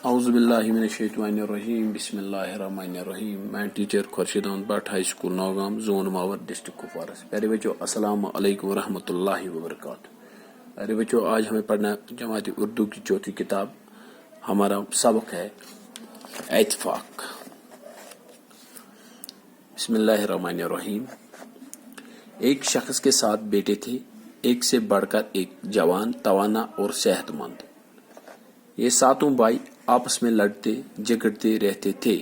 اعوذ باللہ من الشیطان الرجیم بسم اللہ الرحمن الرحیم. میں teacher Khurshid Ahmad Bhat high school Nowgam zone Mawer district Kupwara سے. پیارے بچوں السلام علیکم ورحمۃ اللہ وبرکاتہ. پیارے بچوں آج ہمیں پڑھنا جماعت اردو کی چوتھی کتاب. ہمارا سبق ہے اتفاق. بسم اللہ الرحمن الرحیم. ایک شخص کے 7 بیٹے تھے، ایک سے بڑھ کر ایک جوان، توانا اور صحت مند. یہ 7 بھائی آپس میں لڑتے جھگڑتے رہتے تھے.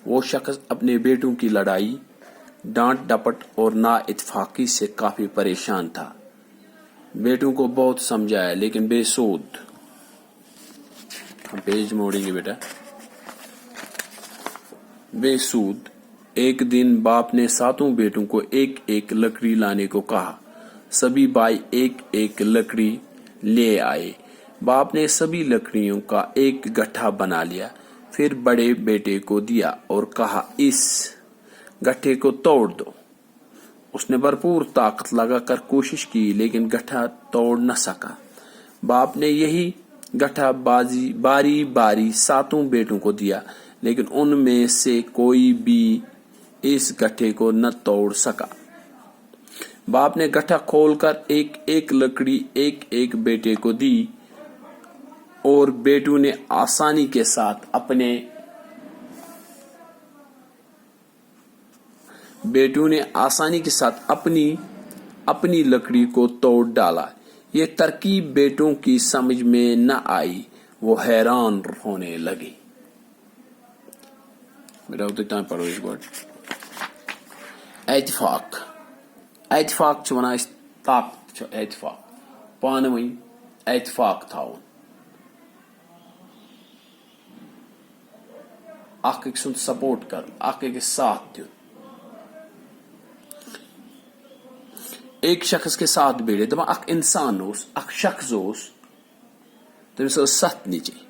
وہ شخص اپنے بیٹوں کی لڑائی، ڈانٹ ڈپٹ اور نا اتفاقی سے کافی پریشان تھا. بیٹوں کو بہت سمجھایا لیکن بے سود. ہم پیج موڑیں گے بیٹا. بے سود. ایک دن باپ نے 7 بیٹوں کو ایک ایک لکڑی لانے کو کہا. سبھی بھائی ایک ایک لکڑی لے آئے. باپ نے سبھی لکڑیوں کا ایک گٹھا بنا لیا، پھر بڑے بیٹے کو دیا اور کہا اس گٹھے کو توڑ دو. اس نے بھرپور طاقت لگا کر کوشش کی لیکن گٹھا توڑ نہ سکا. باپ نے یہی گٹھا باری باری 7 بیٹوں کو دیا لیکن ان میں سے کوئی بھی اس گٹھے کو نہ توڑ سکا. باپ نے گٹھا کھول کر ایک ایک لکڑی ایک ایک بیٹے کو دی اور بیٹوں نے آسانی کے ساتھ اپنی لکڑی کو توڑ ڈالا. یہ ترکیب بیٹوں کی سمجھ میں نہ آئی. وہ حیران ہونے لگے. بیٹا اتنا پڑھو اس بات. اتفاق. اتفاق چھِ ونان أسۍ طاقت چھُ اتفاق. پانہٕ ؤنۍ اتفاق تھاوُن. اکھ أکۍ سُنٛد سپورٹ کرُن، اکھ أکِس ساتھ دیُن. ایک شخص کے 7 بیٹے. دپان اکھ انسان اوس، اکھ شخص اوس، تٔمِس ٲس 7 نیٚچِوۍ.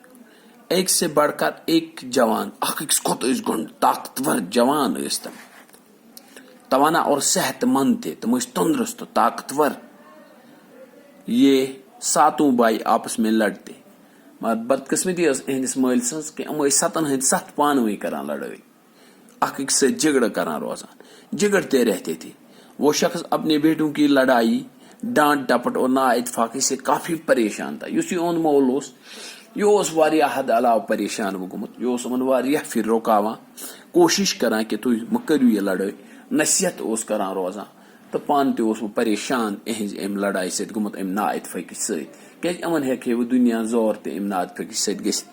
ایک سے بڑھ کر ایک جوان. اکھ أکِس کھۄتہٕ ٲسۍ گۄڈٕ طاقتور جوان ٲسۍ تِم. توانا اور صحت مند تھے. تم ٲسۍ تندرست طاقتور. یہ 7 بھائی آپس میں لڑتے. مگر بدقسمتی ٲس اہندس مٲلۍ سٕنٛز کہ یِم ٲسۍ 7 ہٕنٛدۍ 7 پانہٕ ؤنۍ کران لڑٲے، اکھ أکِس سۭتۍ جھگڑٕ کران روزان، جھگڑتے رہتے تھے. وہ شخص اپنے بیٹوں کی لڑائی، ڈانٹ ڈپٹ اور نا اتفاقی سے کافی پریشان تھا. یُس یِہُنٛد مول اوس، یہ اوس واریاہ حد علاوٕ پریشان گوٚمُت. یہ اوس یِمن واریاہ پھِرِ رُکاوان، کوٗشِش کران کہ تُہۍ مہٕ کٔرِو یہِ لڑٲے، نصیحت اوس کران روزان. تہٕ پانہٕ تہِ اوس وۄنۍ پریشان اہنٛزِ امہِ لڑایہِ سۭتۍ گوٚمُت، امہِ نا اتفٲقی سۭتۍ. کیازِ یِمن ہیٚکہِ ہے وۄنۍ دُنیا زور تہِ امہِ نا اتفٲقی سۭتۍ گٔژھِتھ.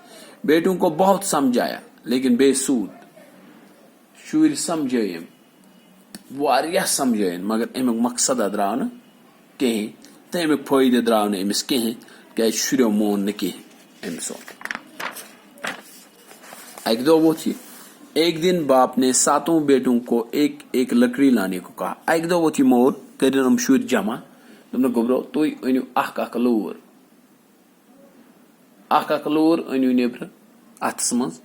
بیٹوں کو بہت سمجھایا لیکن بے سود. شُرۍ سمجھٲیِم، واریاہ سمجھٲیِن مگر امیُک مقصد درٛاو نہٕ کِہیٖنۍ تہٕ امیُک فٲیدٕ درٛاو نہٕ أمِس کِہیٖنۍ کیازِ شُریو مون نہٕ کِہیٖنۍ أمۍ سُنٛد. اکہِ دۄہ ووٚتھ یہِ. ایک دن باپ نے 7 بیٹوں کو ایک ایک لکڑی لانے کو کہا. اکہِ دۄہ ووٚتھ یہِ مول، کٔرِن یِم شُرۍ جمع. دوٚپنکھ گوٚبرو تُہۍ أنِو اکھ اکھ لوٗر. اکھ اکھ لوٗر أنِو نیبرٕ اتھس منٛز.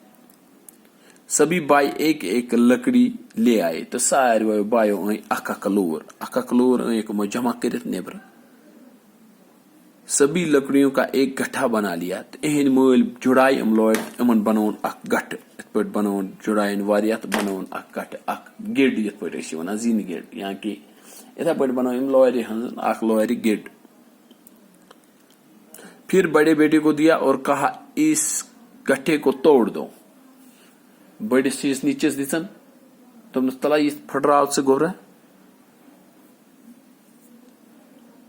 سبھی بھائی ایک ایک لکڑی لے آئے. تو سارویو بھائیو أنۍ اکھ اکھ لوٗر. اکھ اکھ لوٗر أنِکھ یِمو جمع کٔرِتھ نیبرٕ. سبھی لکڑیوں کا ایک گٹھا بنا لیا. تو اہند مٲلۍ جُڑایہِ یِم لورِ، یِمن بنوون اکھ گٹھٕ. یِتھ پٲٹھۍ بنوون جُڑایَن واریاہ تہٕ بنوون اکھ گٹھٕ، اکھ گِڈ یِتھ پٲٹھۍ أسۍ چھِ وَنان زِنہِ گِڈ، یا کہ یِتھے پٲٹھۍ بنوو یِم لورِ ہٕنٛز اکھ لورِ گِڈ. پھر بڑے بیٹے کو دیا اور کہا اس گٹھے کو توڑ دو. بڑس چیز نیچس دِژن، دوٚپنس تلا یہِ پھٕٹراو ژٕ گوٚبرا.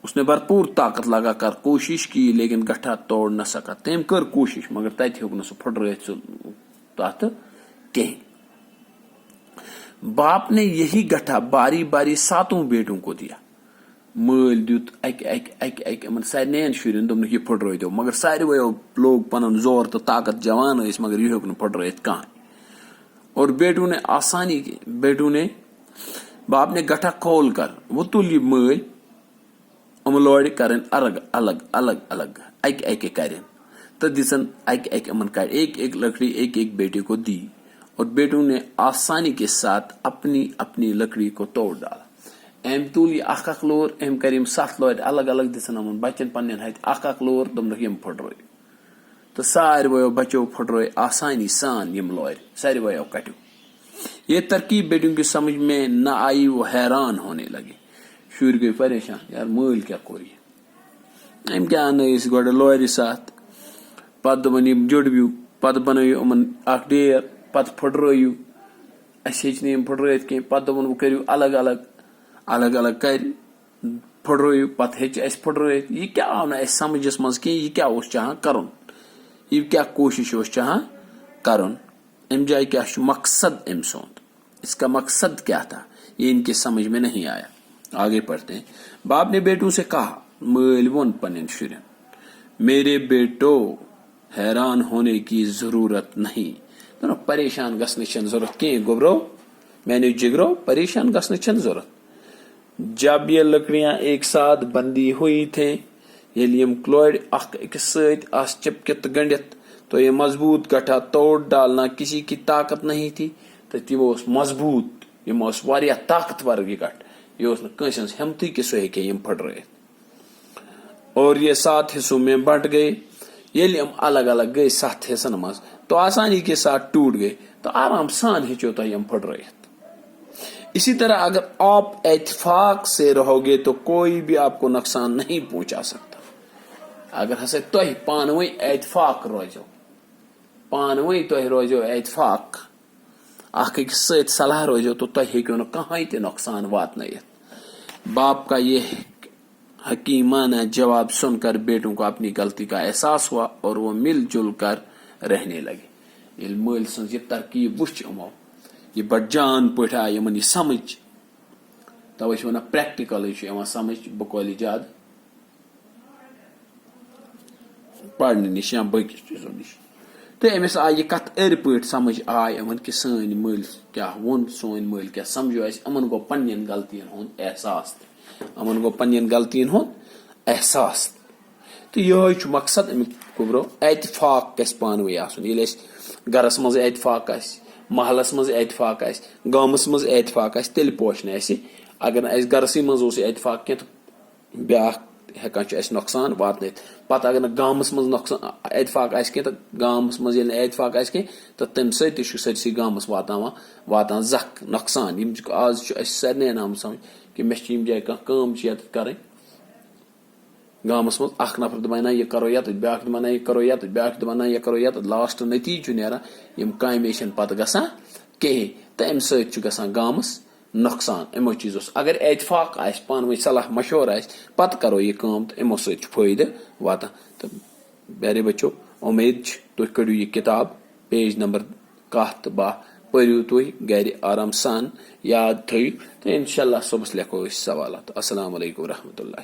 اس نے بھرپور طاقت لگا کر کوشش کی لیکن گٹھا توڑ نہ سکا. تٔمۍ کٔر کوشش مگر تتہِ ہیوٚک نہٕ سُہ پھٕٹرٲیِتھ سُہ تتھ کہیٖنۍ. باپ نے یہی گٹھا باری باری 7 بیٹوں کو دیا. مٲلۍ دیُت اکہِ اکہِ اکہِ اکہِ یِمن سارنٕے شُرٮ۪ن. دوٚپنکھ یہِ پھٕٹرٲیتو. مگر سارویو لوگ پنُن زور تہٕ طاقت، جوان ٲسۍ مگر یہِ ہیوٚک نہٕ پھٕٹرٲیِتھ کانٛہہ. اور باپ نے گٹھا کھول کر وہ تُل یہِ مٲلۍ، یِم لورِ کرن الگ الگ الگ الگ اکہِ اکہِ کرن تہٕ دِژن اکہِ اکہِ یِمن کڑِ. ایک ایک لکڑی ایک ایک بیٹے کو دی اور بیٹوں نے آسانی کے ساتھ اپنی اپنی لکڑی کو توڑ ڈالا. أمۍ تُل یہِ اکھ اکھ لور، أمۍ کر یِم 7 لورِ الگ الگ، دِژن یِمن بچن پننٮ۪ن ہتھِ اکھ اکھ لور. دوٚپنکھ یِم پھٕٹرٲیِو. تو سارویو بچو پھٹرو آسانی سان یم لورِ سارویو کٹو. یہ ترکیب بیٹوں کی سمجھ میں نہ آئی وہ حیران ہونے لگے. شر گئی پریشان یار مل کیا کور یہ ام کیا ان گوڑ لورِ ساتھ پتہ دپن یم جڑبیو پتہ بنٲیِو یِمن اکھ ڈیر پتہ پھٹرٲیِو اَسہِ ہیٚچ نہٕ یِم پھٹرٲیِتھ کینٛہہ پتہ دوٚپُن وۄنۍ کٔرِو الگ الگ کَرِ پھٹرٲیِو پتہ ہیٚچ اَسہِ پھٹرٲیِتھ. یہ کیا آو نہٕ اَسہِ سمجھس منٛز کینٛہہ یہ کیا اوس چاہان کرُن یہ کیا کوشش اوس چاہان کرُن ام جائے کیا چھُ مقصد ام سُنٛد اس کا مقصد کیا تھا یہ ان کے سمجھ میں نہیں آیا. آگے پڑھتے ہیں. باپ نے بیٹوں سے کہا مٲلۍ ووٚن پننٮ۪ن شُرٮ۪ن میرے بیٹو حیران ہونے کی ضرورت نہیں. دونوں پریشان گژھنٕچ چھنہٕ ضرورت کینٛہہ گوبرو میانیو جگرو پریشان گژھنٕچ چھنہٕ ضرورت. جب یہ لکڑیاں ایک ساتھ بندی ہوئی تھیں ییٚلہِ یِم کلورِ اکھ أکِس سۭتۍ آسہٕ چپکِتھ تہٕ گٔنڈِتھ تو یہ مضبوط گٹھا توڑ ڈالنا کسی کی طاقت نہیں تھی. تو تِم اوس مضبوط یم اوس واریاہ طاقتور یہ گٹھ یہ اوس نہٕ کٲنٛسہِ ہٕنٛز ہٮ۪متھٕے کہِ سُہ ہیٚکہِ یم پھٹرٲیِتھ. اور یہ 7 حصوں میں بٹ گئے ییٚلہِ یم الگ الگ گئے 7 حصن منٛز تو آسانی کے ساتھ ٹوٹ گئے تو آرام سان ہیٚچو تۄہہِ یم پھٹرٲیِتھ. اسی طرح اگر آپ اتفاق سے رہو گے تو کوئی بھی آپ کو نقصان نہیں پہنچا سکتا. اگر ہسا تۄہہِ پانہٕ ؤنۍ اتفاق روزو پانہٕ ؤنۍ تۄہہِ روزو اتفاق اکھ أکِس سۭتۍ صلاح روزو تو تۄہہِ ہیٚکِو نہٕ کٕہٕنۍ تہِ نۄقصان واتنٲیِتھ. باپ کا یہ حکیمانہ جواب سن کر بیٹوں کو اپنی غلطی کا احساس ہوا اور وہ مل جل کر رہنے لگے. ییٚلہِ مٲلۍ سٕنٛز یہِ ترکیب وٕچھ یِمو یہ بڑ جان پٲٹھۍ آو یِمن یہِ سمجھ توے چھِ ونان پریکٹِکلٕے چھُ یِوان سمجھ بقولِ زیادٕ پرنہٕ نِش یا باقٕے چیٖزو نِش. تہٕ أمِس آیہِ یہِ کتھ أرۍ پٲٹھۍ سمجھ آے یِمن کہِ سٲنۍ مٲلۍ کیاہ ووٚن سون مٲلۍ کیاہ سمجھو اَسہِ. یِمن گوٚو پننٮ۪ن غلطین ہُنٛد احساس تہِ یِمن گوٚو پننٮ۪ن غلطین ہُنٛد احساس تہِ. تہٕ یِہوے چھُ مقصد امیُک گوبرو اتفاق گژھِ پانہٕ ؤنۍ آسُن. ییٚلہِ اَسہِ گرس منٛز اتفاق آسہِ محلس منٛز اتفاق آسہِ گامس منٛز اتفاق آسہِ تیٚلہِ پوشہِ نہٕ اَسہِ. اگر نہٕ اَسہِ گرسٕے منٛز اوس یہِ اتفاق کینٛہہ تہٕ بیاکھ ہٮ۪کان چھُ اَسہِ نۄقصان واتنٲیِتھ. پتہٕ اگر نہٕ گامس منٛز نۄقصان اتفاق آسہِ کینٛہہ تہٕ گامس منٛز ییٚلہِ نہٕ اتفاق آسہِ کینٛہہ تہٕ تمہِ سۭتۍ تہِ چھُ سٲرسٕے گامس واتان زکھ نۄقصان. یِم آز چھُ اَسہِ سارنٕے آمُت سمجھ کہِ مےٚ چھِ ییٚمہِ جایہِ کانٛہہ کٲم چھِ ییٚتٮ۪تھ کرٕنۍ گامس منٛز اکھ نفر دپان نہ یہِ کرو ییٚتٮ۪تھ بیاکھ دپان نہ یہِ کرو ییٚتٮ۪تھ بیاکھ دپان نہ یہِ کرو ییٚتٮ۪تھ لاسٹ نتیجہٕ چھُ نیران یِم کامے چھنہٕ پتہٕ گژھان کہیٖنۍ تہٕ امہِ سۭتۍ چھُ گژھان گامس نۄقصان یِمو چیٖزو سۭتۍ. اگر اتفاق آسہِ پانہٕ ؤنۍ صلاح مشور آسہِ پتہٕ کرو یہِ کٲم تہٕ یِمو سۭتۍ چھُ فٲیدٕ واتان. تہٕ پیارے بچو امید چھِ تُہۍ کٔڑِو یہِ کِتاب پیج نمبر 1 تہٕ 2 پٔرِو تُہۍ گرِ آرام سان یاد تھٲیِو تہٕ انشاءاللہ صبحس لیکھو أسۍ سوالات. السلام علیکم ورحمۃ اللہ.